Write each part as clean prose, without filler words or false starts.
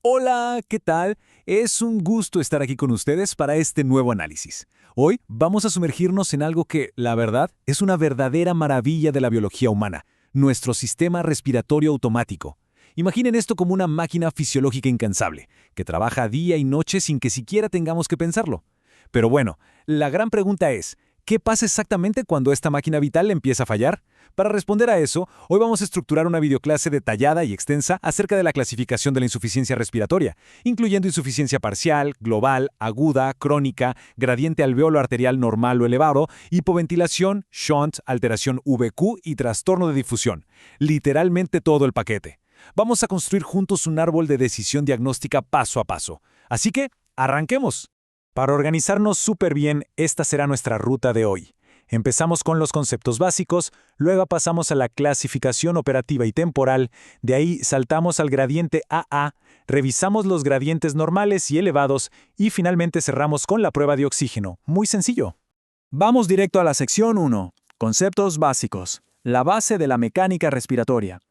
Hola, ¿qué tal? Es un gusto estar aquí con ustedes para este nuevo análisis. Hoy vamos a sumergirnos en algo que, la verdad, es una verdadera maravilla de la biología humana, nuestro sistema respiratorio automático. Imaginen esto como una máquina fisiológica incansable, que trabaja día y noche sin que siquiera tengamos que pensarlo. Pero bueno, la gran pregunta es, ¿qué pasa exactamente cuando esta máquina vital empieza a fallar? Para responder a eso, hoy vamos a estructurar una videoclase detallada y extensa acerca de la clasificación de la insuficiencia respiratoria, incluyendo insuficiencia parcial, global, aguda, crónica, gradiente alveolo arterial normal o elevado, hipoventilación, shunt, alteración VQ y trastorno de difusión. Literalmente todo el paquete. Vamos a construir juntos un árbol de decisión diagnóstica paso a paso. Así que, arranquemos. Para organizarnos súper bien, esta será nuestra ruta de hoy. Empezamos con los conceptos básicos, luego pasamos a la clasificación operativa y temporal, de ahí saltamos al gradiente AA, revisamos los gradientes normales y elevados y finalmente cerramos con la prueba de oxígeno. Muy sencillo. Vamos directo a la sección 1. Conceptos básicos. La base de la mecánica respiratoria.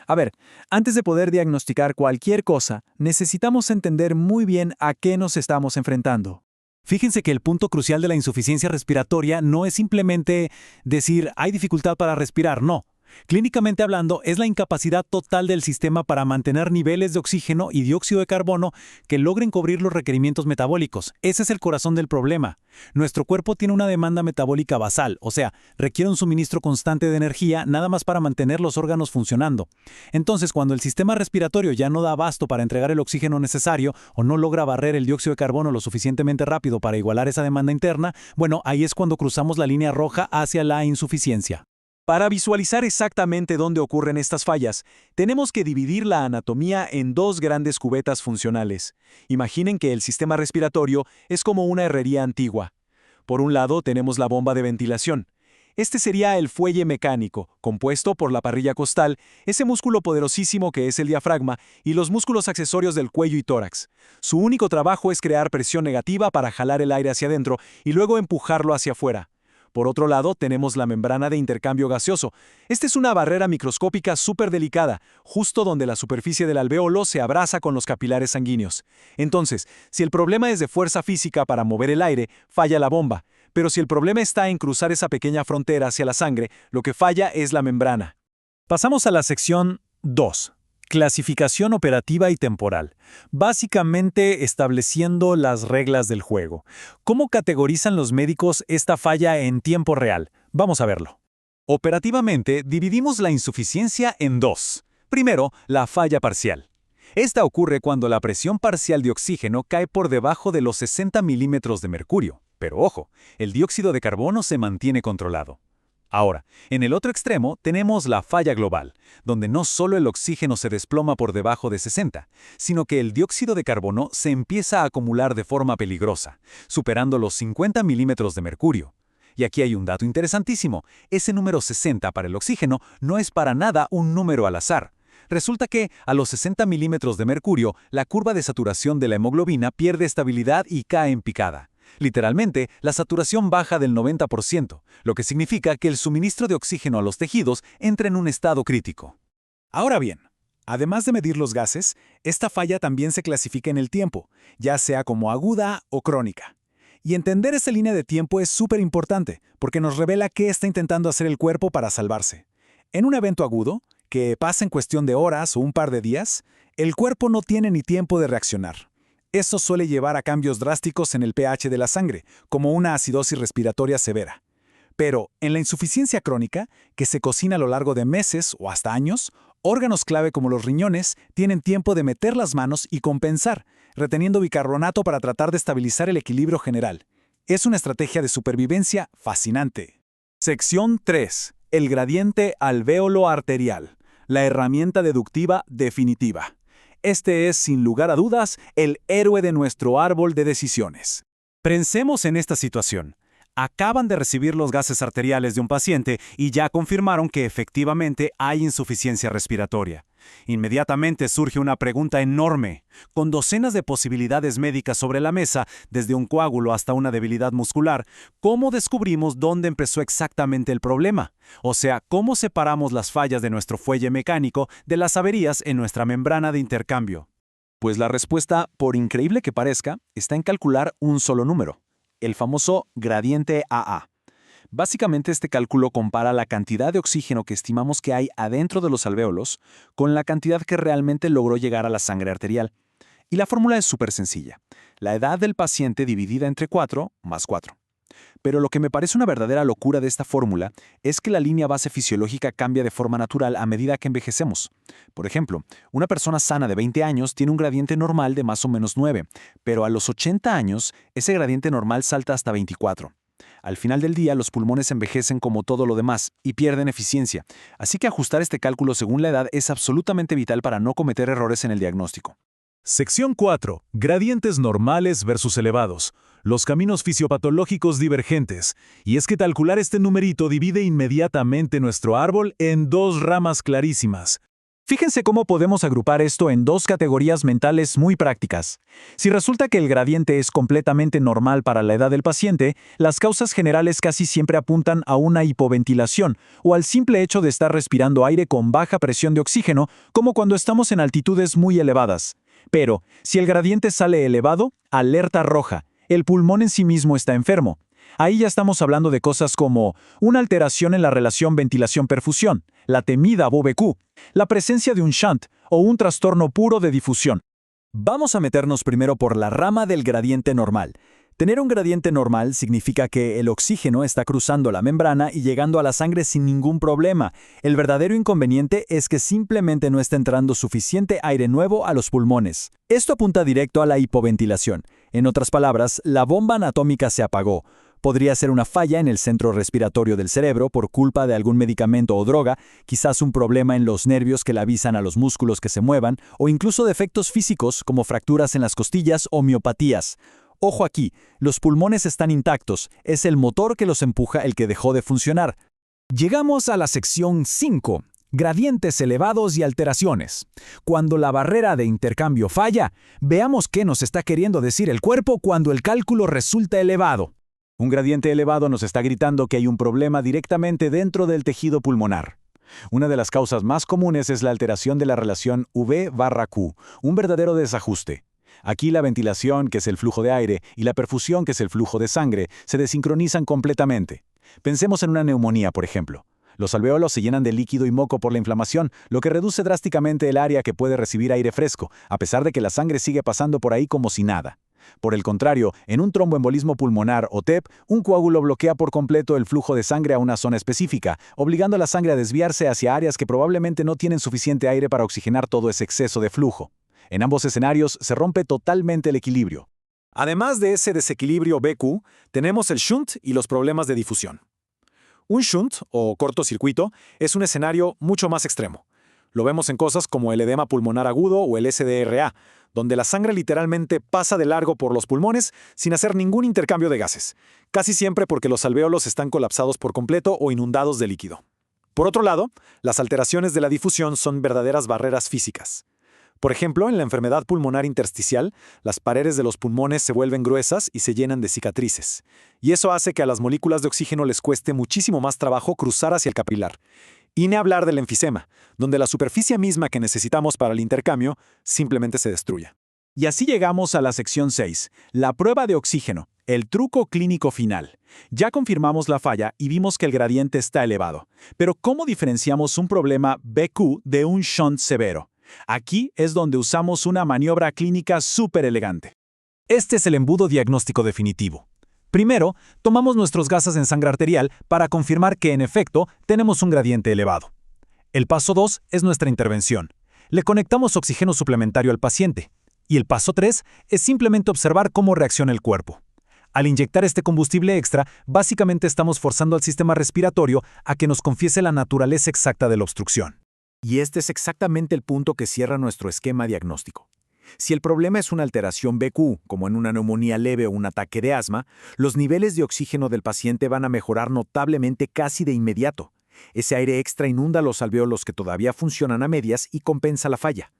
A ver, antes de poder diagnosticar cualquier cosa, necesitamos entender muy bien a qué nos estamos enfrentando. Fíjense que el punto crucial de la insuficiencia respiratoria no es simplemente decir hay dificultad para respirar, no. Clínicamente hablando, es la incapacidad total del sistema para mantener niveles de oxígeno y dióxido de carbono que logren cubrir los requerimientos metabólicos. Ese es el corazón del problema. Nuestro cuerpo tiene una demanda metabólica basal, o sea, requiere un suministro constante de energía nada más para mantener los órganos funcionando. Entonces, cuando el sistema respiratorio ya no da abasto para entregar el oxígeno necesario o no logra barrer el dióxido de carbono lo suficientemente rápido para igualar esa demanda interna, bueno, ahí es cuando cruzamos la línea roja hacia la insuficiencia. Para visualizar exactamente dónde ocurren estas fallas, tenemos que dividir la anatomía en dos grandes cubetas funcionales. Imaginen que el sistema respiratorio es como una herrería antigua. Por un lado tenemos la bomba de ventilación. Este sería el fuelle mecánico, compuesto por la parrilla costal, ese músculo poderosísimo que es el diafragma, y los músculos accesorios del cuello y tórax. Su único trabajo es crear presión negativa para jalar el aire hacia adentro y luego empujarlo hacia afuera. Por otro lado, tenemos la membrana de intercambio gaseoso. Esta es una barrera microscópica súper delicada, justo donde la superficie del alvéolo se abraza con los capilares sanguíneos. Entonces, si el problema es de fuerza física para mover el aire, falla la bomba. Pero si el problema está en cruzar esa pequeña frontera hacia la sangre, lo que falla es la membrana. Pasamos a la sección 2. Clasificación operativa y temporal. Básicamente estableciendo las reglas del juego. ¿Cómo categorizan los médicos esta falla en tiempo real? Vamos a verlo. Operativamente, dividimos la insuficiencia en dos. Primero, la falla parcial. Esta ocurre cuando la presión parcial de oxígeno cae por debajo de los 60 milímetros de mercurio. Pero ojo, el dióxido de carbono se mantiene controlado. Ahora, en el otro extremo tenemos la falla global, donde no solo el oxígeno se desploma por debajo de 60, sino que el dióxido de carbono se empieza a acumular de forma peligrosa, superando los 50 milímetros de mercurio. Y aquí hay un dato interesantísimo, ese número 60 para el oxígeno no es para nada un número al azar. Resulta que, a los 60 milímetros de mercurio, la curva de saturación de la hemoglobina pierde estabilidad y cae en picada. Literalmente, la saturación baja del 90%, lo que significa que el suministro de oxígeno a los tejidos entra en un estado crítico. Ahora bien, además de medir los gases, esta falla también se clasifica en el tiempo, ya sea como aguda o crónica. Y entender esta línea de tiempo es súper importante, porque nos revela qué está intentando hacer el cuerpo para salvarse. En un evento agudo, que pasa en cuestión de horas o un par de días, el cuerpo no tiene ni tiempo de reaccionar. Eso suele llevar a cambios drásticos en el pH de la sangre, como una acidosis respiratoria severa. Pero en la insuficiencia crónica, que se cocina a lo largo de meses o hasta años, órganos clave como los riñones tienen tiempo de meter las manos y compensar, reteniendo bicarbonato para tratar de estabilizar el equilibrio general. Es una estrategia de supervivencia fascinante. Sección 3. El gradiente alvéolo arterial. La herramienta deductiva definitiva. Este es, sin lugar a dudas, el héroe de nuestro árbol de decisiones. Pensemos en esta situación. Acaban de recibir los gases arteriales de un paciente y ya confirmaron que efectivamente hay insuficiencia respiratoria. Inmediatamente surge una pregunta enorme, con docenas de posibilidades médicas sobre la mesa, desde un coágulo hasta una debilidad muscular. ¿Cómo descubrimos dónde empezó exactamente el problema? O sea, ¿cómo separamos las fallas de nuestro fuelle mecánico de las averías en nuestra membrana de intercambio? Pues la respuesta, por increíble que parezca, está en calcular un solo número, el famoso gradiente AA. Básicamente este cálculo compara la cantidad de oxígeno que estimamos que hay adentro de los alvéolos con la cantidad que realmente logró llegar a la sangre arterial. Y la fórmula es súper sencilla. La edad del paciente dividida entre 4 más 4. Pero lo que me parece una verdadera locura de esta fórmula es que la línea base fisiológica cambia de forma natural a medida que envejecemos. Por ejemplo, una persona sana de 20 años tiene un gradiente normal de más o menos 9, pero a los 80 años ese gradiente normal salta hasta 24. Al final del día, los pulmones envejecen como todo lo demás y pierden eficiencia, así que ajustar este cálculo según la edad es absolutamente vital para no cometer errores en el diagnóstico. Sección 4. Gradientes normales versus elevados. Los caminos fisiopatológicos divergentes. Y es que calcular este numerito divide inmediatamente nuestro árbol en dos ramas clarísimas. Fíjense cómo podemos agrupar esto en dos categorías mentales muy prácticas. Si resulta que el gradiente es completamente normal para la edad del paciente, las causas generales casi siempre apuntan a una hipoventilación o al simple hecho de estar respirando aire con baja presión de oxígeno, como cuando estamos en altitudes muy elevadas. Pero, si el gradiente sale elevado, alerta roja, el pulmón en sí mismo está enfermo. Ahí ya estamos hablando de cosas como una alteración en la relación ventilación-perfusión, la temida VQ, la presencia de un shunt o un trastorno puro de difusión. Vamos a meternos primero por la rama del gradiente normal. Tener un gradiente normal significa que el oxígeno está cruzando la membrana y llegando a la sangre sin ningún problema. El verdadero inconveniente es que simplemente no está entrando suficiente aire nuevo a los pulmones. Esto apunta directo a la hipoventilación. En otras palabras, la bomba anatómica se apagó. Podría ser una falla en el centro respiratorio del cerebro por culpa de algún medicamento o droga, quizás un problema en los nervios que le avisan a los músculos que se muevan, o incluso defectos físicos como fracturas en las costillas o miopatías. Ojo aquí, los pulmones están intactos, es el motor que los empuja el que dejó de funcionar. Llegamos a la sección 5. Gradientes elevados y alteraciones. Cuando la barrera de intercambio falla, veamos qué nos está queriendo decir el cuerpo cuando el cálculo resulta elevado. Un gradiente elevado nos está gritando que hay un problema directamente dentro del tejido pulmonar. Una de las causas más comunes es la alteración de la relación V/Q, un verdadero desajuste. Aquí la ventilación, que es el flujo de aire, y la perfusión, que es el flujo de sangre, se desincronizan completamente. Pensemos en una neumonía, por ejemplo. Los alvéolos se llenan de líquido y moco por la inflamación, lo que reduce drásticamente el área que puede recibir aire fresco, a pesar de que la sangre sigue pasando por ahí como si nada. Por el contrario, en un tromboembolismo pulmonar o TEP, un coágulo bloquea por completo el flujo de sangre a una zona específica, obligando a la sangre a desviarse hacia áreas que probablemente no tienen suficiente aire para oxigenar todo ese exceso de flujo. En ambos escenarios se rompe totalmente el equilibrio. Además de ese desequilibrio BQ, tenemos el shunt y los problemas de difusión. Un shunt, o cortocircuito, es un escenario mucho más extremo. Lo vemos en cosas como el edema pulmonar agudo o el SDRA, donde la sangre literalmente pasa de largo por los pulmones sin hacer ningún intercambio de gases, casi siempre porque los alvéolos están colapsados por completo o inundados de líquido. Por otro lado, las alteraciones de la difusión son verdaderas barreras físicas. Por ejemplo, en la enfermedad pulmonar intersticial, las paredes de los pulmones se vuelven gruesas y se llenan de cicatrices. Y eso hace que a las moléculas de oxígeno les cueste muchísimo más trabajo cruzar hacia el capilar. Y ni hablar del enfisema, donde la superficie misma que necesitamos para el intercambio simplemente se destruye. Y así llegamos a la sección 6, la prueba de oxígeno, el truco clínico final. Ya confirmamos la falla y vimos que el gradiente está elevado. Pero ¿cómo diferenciamos un problema BQ de un shunt severo? Aquí es donde usamos una maniobra clínica súper elegante. Este es el embudo diagnóstico definitivo. Primero, tomamos nuestros gases en sangre arterial para confirmar que, en efecto, tenemos un gradiente elevado. El paso 2 es nuestra intervención. Le conectamos oxígeno suplementario al paciente. Y el paso 3 es simplemente observar cómo reacciona el cuerpo. Al inyectar este combustible extra, básicamente estamos forzando al sistema respiratorio a que nos confiese la naturaleza exacta de la obstrucción. Y este es exactamente el punto que cierra nuestro esquema diagnóstico. Si el problema es una alteración BQ, como en una neumonía leve o un ataque de asma, los niveles de oxígeno del paciente van a mejorar notablemente casi de inmediato. Ese aire extra inunda los alvéolos que todavía funcionan a medias y compensa la falla.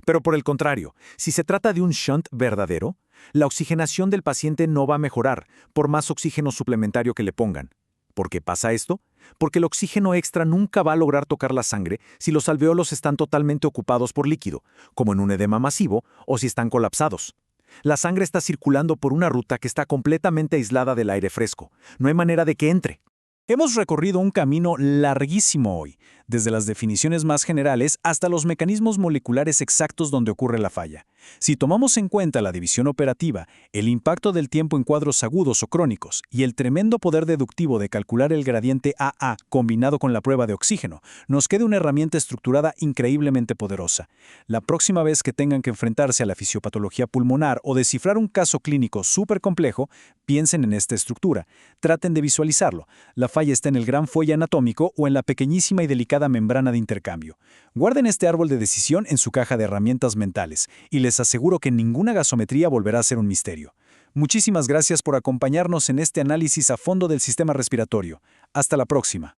Pero por el contrario, si se trata de un shunt verdadero, la oxigenación del paciente no va a mejorar, por más oxígeno suplementario que le pongan. ¿Por qué pasa esto? Porque el oxígeno extra nunca va a lograr tocar la sangre si los alvéolos están totalmente ocupados por líquido, como en un edema masivo o si están colapsados. La sangre está circulando por una ruta que está completamente aislada del aire fresco. No hay manera de que entre. Hemos recorrido un camino larguísimo hoy, desde las definiciones más generales hasta los mecanismos moleculares exactos donde ocurre la falla. Si tomamos en cuenta la división operativa, el impacto del tiempo en cuadros agudos o crónicos y el tremendo poder deductivo de calcular el gradiente AA combinado con la prueba de oxígeno, nos queda una herramienta estructurada increíblemente poderosa. La próxima vez que tengan que enfrentarse a la fisiopatología pulmonar o descifrar un caso clínico súper complejo, piensen en esta estructura. Traten de visualizarlo. La falla está en el gran fuelle anatómico o en la pequeñísima y delicada membrana de intercambio. Guarden este árbol de decisión en su caja de herramientas mentales y les aseguro que ninguna gasometría volverá a ser un misterio. Muchísimas gracias por acompañarnos en este análisis a fondo del sistema respiratorio. Hasta la próxima.